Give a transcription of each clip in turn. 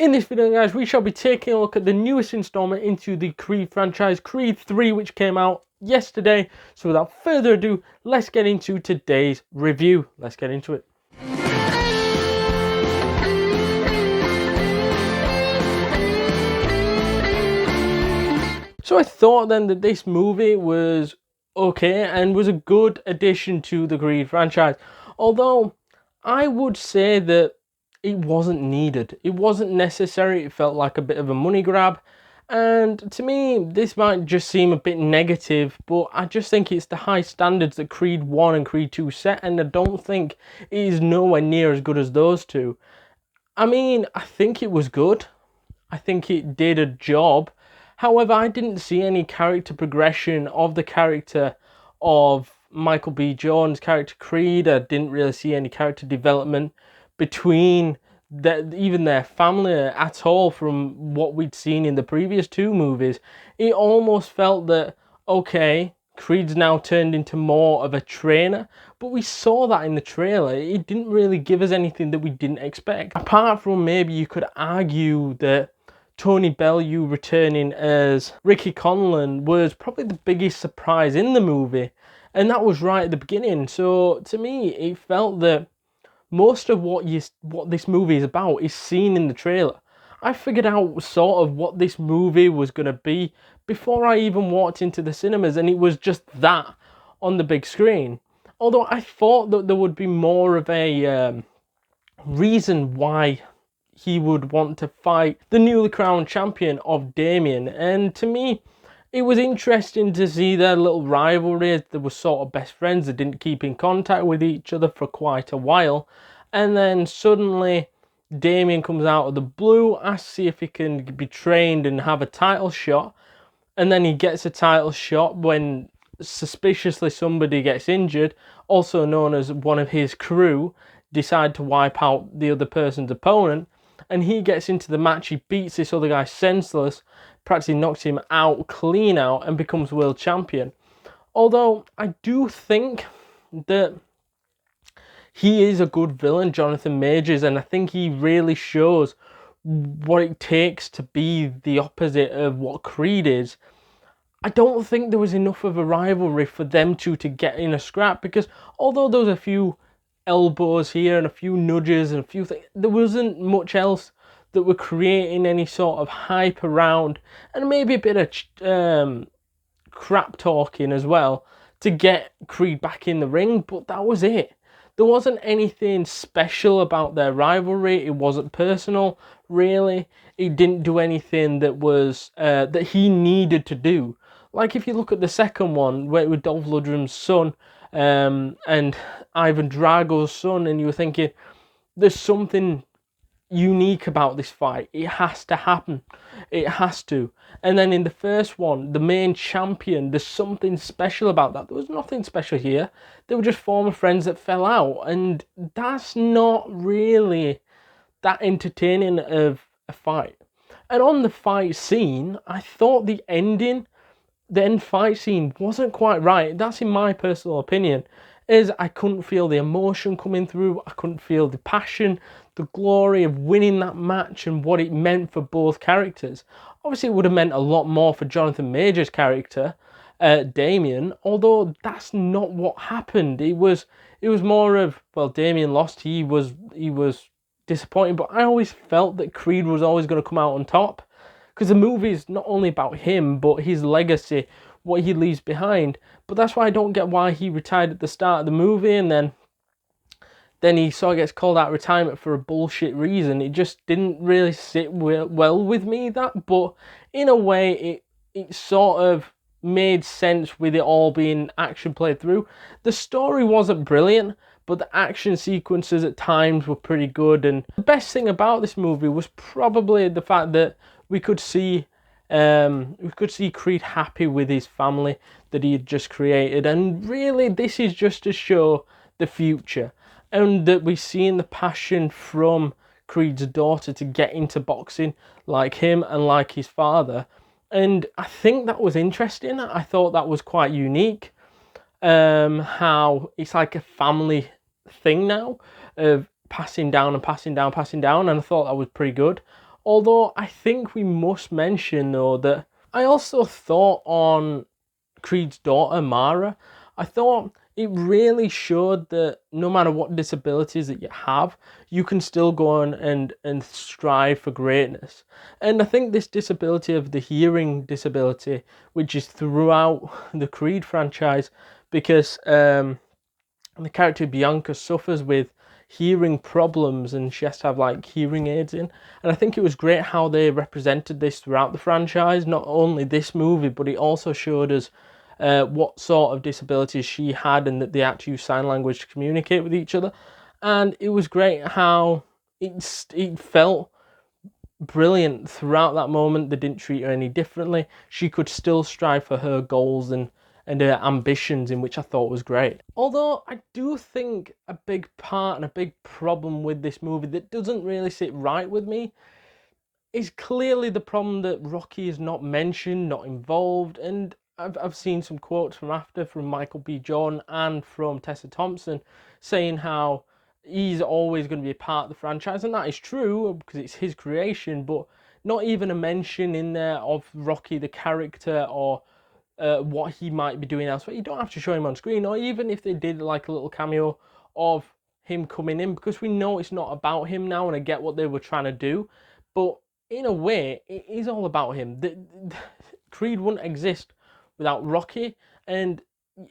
In this video, guys, we shall be taking a look at the newest installment into the Creed franchise, Creed 3, which came out yesterday. So without further ado, let's get into today's review. Let's get into it. So I thought then that this movie was okay and was a good addition to the Creed franchise. Although I would say that it wasn't needed. It wasn't necessary. It felt like a bit of a money grab. And to me, this might just seem a bit negative, but I just think it's the high standards that Creed 1 and Creed 2 set, and I don't think it is nowhere near as good as those two. I mean, I think it was good. I think it did a job. However, I didn't see any character progression of the character of Michael B. Jordan's character Creed. I didn't really see any character development between even their family at all from what we'd seen in the previous two movies. It almost felt that, okay, Creed's now turned into more of a trainer, but we saw that in the trailer. It didn't really give us anything that we didn't expect. Apart from maybe you could argue that Tony Bellew returning as Ricky Conlon was probably the biggest surprise in the movie, and that was right at the beginning. So to me, it felt that most of what this movie is about is seen in the trailer. I figured out sort of what this movie was going to be before I even walked into the cinemas, and it was just that on the big screen. Although I thought that there would be more of a reason why he would want to fight the newly crowned champion of Damien, and to me, it was interesting to see their little rivalry. They were sort of best friends. They didn't keep in contact with each other for quite a while. And then suddenly, Damien comes out of the blue, asks to see if he can be trained and have a title shot. And then he gets a title shot when suspiciously somebody gets injured, also known as one of his crew, decide to wipe out the other person's opponent. And he gets into the match, he beats this other guy senseless, practically knocks him out, clean out, and becomes world champion. Although I do think that he is a good villain, Jonathan Majors, and I think he really shows what it takes to be the opposite of what Creed is. I don't think there was enough of a rivalry for them two to get in a scrap, because although there was a few elbows here and a few nudges and a few things, there wasn't much else that were creating any sort of hype around, and maybe a bit of crap talking as well to get Creed back in the ring, but that was it. There wasn't anything special about their rivalry. It wasn't personal, really. It didn't do anything that was that he needed to do. Like if you look at the second one, where it was Dolph Lundgren's son and Ivan Drago's son, and you were thinking, there's something unique about this fight. It has to happen. It has to. And then in the first one, the main champion, there's something special about that. There was nothing special here. They were just former friends that fell out, and that's not really that entertaining of a fight. And on the fight scene, I thought the end fight scene wasn't quite right. That's in my personal opinion. Is I couldn't feel the emotion coming through. I couldn't feel the passion, the glory of winning that match and what it meant for both characters. Obviously, it would have meant a lot more for Jonathan Majors' character, Damien, although that's not what happened. It was more of, well, Damien lost, he was disappointed, but I always felt that Creed was always going to come out on top, because the movie is not only about him, but his legacy, what he leaves behind. But that's why I don't get why he retired at the start of the movie, and then he sort of gets called out of retirement for a bullshit reason. It just didn't really sit well with me, that. But in a way, it sort of made sense with it all being action played through. The story wasn't brilliant, but the action sequences at times were pretty good. And the best thing about this movie was probably the fact that we could see Creed happy with his family that he had just created. And really, this is just to show the future, and that we've seen the passion from Creed's daughter to get into boxing like him and like his father. And I think that was interesting. I thought that was quite unique. How it's like a family thing now of passing down and passing down, and I thought that was pretty good. Although I think we must mention though that I also thought on Creed's daughter, Mara, I thought it really showed that no matter what disabilities that you have, you can still go on and strive for greatness. And I think this disability of the hearing disability, which is throughout the Creed franchise, because the character Bianca suffers with hearing problems and she has to have like hearing aids in. And I think it was great how they represented this throughout the franchise, not only this movie, but it also showed us what sort of disabilities she had and that they had to use sign language to communicate with each other. And it was great how it felt brilliant throughout that moment. They didn't treat her any differently. She could still strive for her goals and her ambitions, in which I thought was great. Although I do think a big part and a big problem with this movie that doesn't really sit right with me is clearly the problem that Rocky is not mentioned, not involved, and I've seen some quotes from Michael B. Jordan and from Tessa Thompson saying how he's always going to be a part of the franchise, and that is true because it's his creation, but not even a mention in there of Rocky the character or what he might be doing elsewhere. You don't have to show him on screen, or even if they did like a little cameo of him coming in, because we know it's not about him now, and I get what they were trying to do, but in a way, it is all about him. Creed wouldn't exist without Rocky, and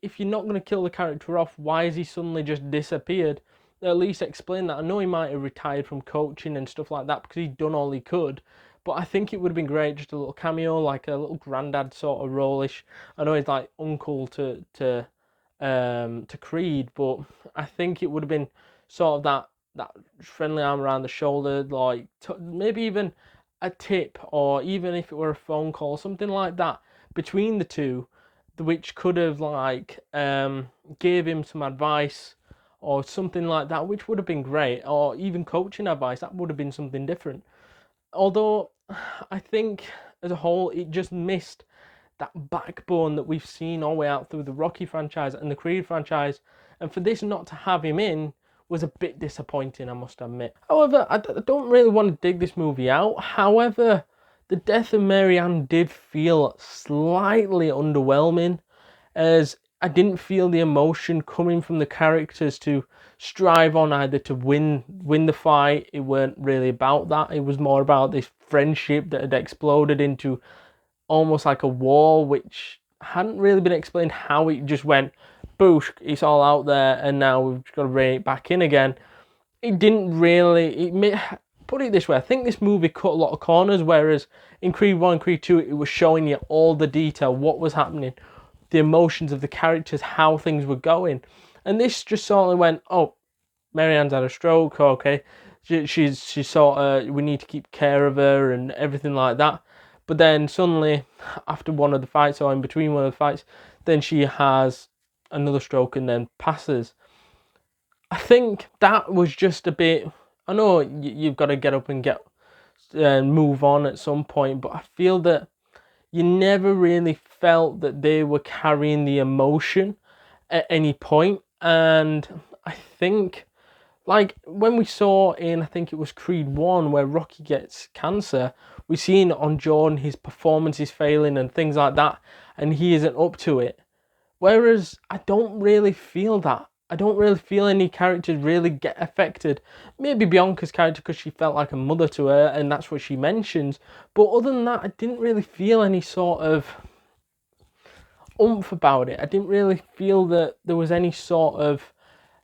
if you're not going to kill the character off, why has he suddenly just disappeared? At least explain that. I know he might have retired from coaching and stuff like that because he'd done all he could, but I think it would have been great, just a little cameo, like a little granddad sort of role-ish. I know he's like uncle to Creed, but I think it would have been sort of that friendly arm around the shoulder, like maybe even a tip, or even if it were a phone call, something like that between the two, which could have like gave him some advice or something like that, which would have been great, or even coaching advice, that would have been something different. Although I think as a whole it just missed that backbone that we've seen all the way out through the Rocky franchise and the Creed franchise, and for this not to have him in was a bit disappointing, I must admit. However, I don't really want to dig this movie out. However, the death of Mary Ann did feel slightly underwhelming, as I didn't feel the emotion coming from the characters to strive on either to win the fight. It weren't really about that. It was more about this friendship that had exploded into almost like a war, which hadn't really been explained how it just went boosh, it's all out there and now we've got to rein it back in again. It didn't really, put it this way, I think this movie cut a lot of corners, whereas in Creed 1 and Creed 2 it was showing you all the detail, what was happening, the emotions of the characters, how things were going. And this just sort of went, oh, Marianne's had a stroke, okay, she's sort of, we need to keep care of her and everything like that. But then suddenly, after one of the fights, or in between one of the fights, then she has another stroke and then passes. I think that was just a bit, I know you've got to get up and move on at some point, but I feel that you never really felt that they were carrying the emotion at any point. And I think, like when we saw in, I think it was Creed 1, where Rocky gets cancer, we've seen on Jordan his performance is failing and things like that, and he isn't up to it. Whereas I don't really feel that. I don't really feel any characters really get affected. Maybe Bianca's character, because she felt like a mother to her, and that's what she mentions. But other than that, I didn't really feel any sort of oomph about it. I didn't really feel that there was any sort of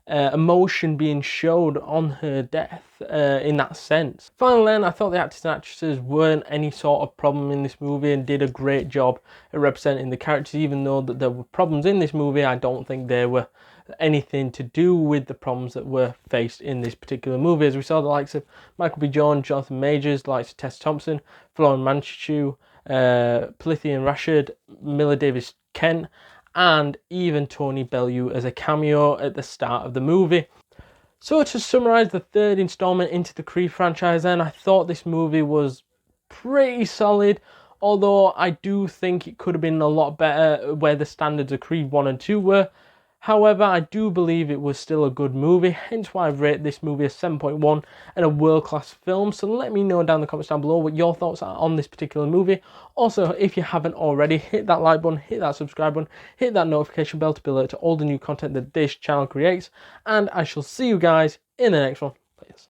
emotion being showed on her death in that sense. Finally then, I thought the actors and actresses weren't any sort of problem in this movie and did a great job at representing the characters. Even though that there were problems in this movie, I don't think they were anything to do with the problems that were faced in this particular movie. As we saw the likes of Michael B. Jordan, Jonathan Majors, the likes of Tessa Thompson, Florian Munteanu, Phylicia Rashad, Mila Davies Kent, and even Tony Bellew as a cameo at the start of the movie. So to summarise the third instalment into the Creed franchise then, I thought this movie was pretty solid, although I do think it could have been a lot better where the standards of Creed 1 and 2 were. However, I do believe it was still a good movie, hence why I've rated this movie a 7.1 and a world-class film. So let me know down in the comments down below what your thoughts are on this particular movie. Also, if you haven't already, hit that like button, hit that subscribe button, hit that notification bell to be alerted to all the new content that this channel creates. And I shall see you guys in the next one.